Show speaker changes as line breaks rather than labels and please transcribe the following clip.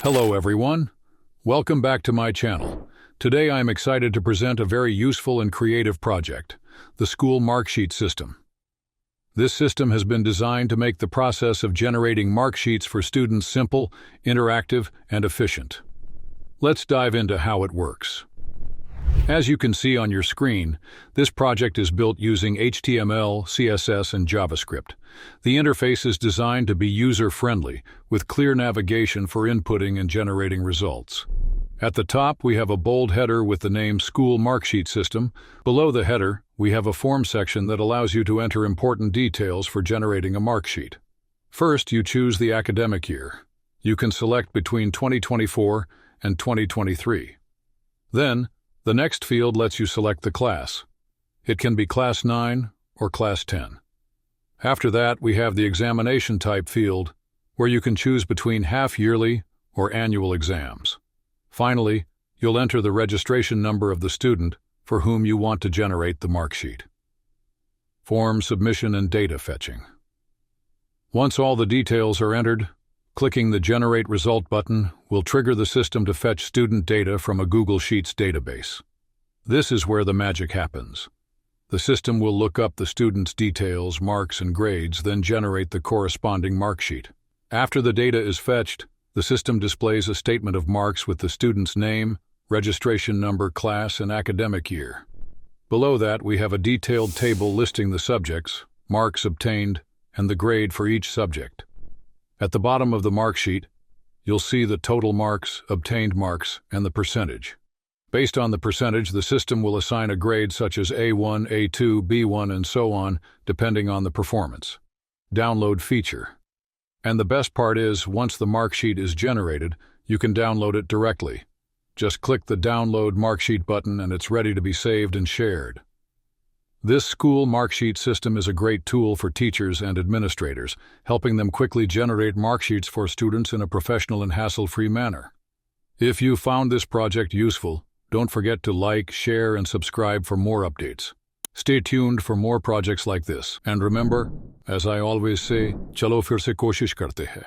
Hello everyone. Welcome back to my channel. Today I am excited to present a very useful and creative project, the school Marksheet system. This system has been designed to make the process of generating mark sheets for students simple, interactive, and efficient. Let's dive into how it works. As you can see on your screen, this project is built using HTML, CSS, and JavaScript. The interface is designed to be user-friendly, with clear navigation for inputting and generating results. At the top, we have a bold header with the name School Marksheet System. Below the header, we have a form section that allows you to enter important details for generating a mark sheet. First, you choose the academic year. You can select between 2024 and 2023. Then, the next field lets you select the class. It can be Class 9 or Class 10. After that, we have the examination type field, where you can choose between half-yearly or annual exams. Finally, you'll enter the registration number of the student for whom you want to generate the mark sheet. Form submission and data fetching. Once all the details are entered, clicking the Generate Result button will trigger the system to fetch student data from a Google Sheets database. This is where the magic happens. The system will look up the student's details, marks, and grades, then generate the corresponding mark sheet. After the data is fetched, the system displays a statement of marks with the student's name, registration number, class, and academic year. Below that, we have a detailed table listing the subjects, marks obtained, and the grade for each subject. At the bottom of the mark sheet, you'll see the total marks, obtained marks, and the percentage. Based on the percentage, the system will assign a grade such as A1, A2, B1, and so on, depending on the performance. Download feature. And the best part is, once the mark sheet is generated, you can download it directly. Just click the Download Marksheet button and it's ready to be saved and shared. This school Marksheet system is a great tool for teachers and administrators, helping them quickly generate mark sheets for students in a professional and hassle-free manner. If you found this project useful, don't forget to like, share, and subscribe for more updates. Stay tuned for more projects like this. And remember, as I always say, chalo fir se koshish karte hai.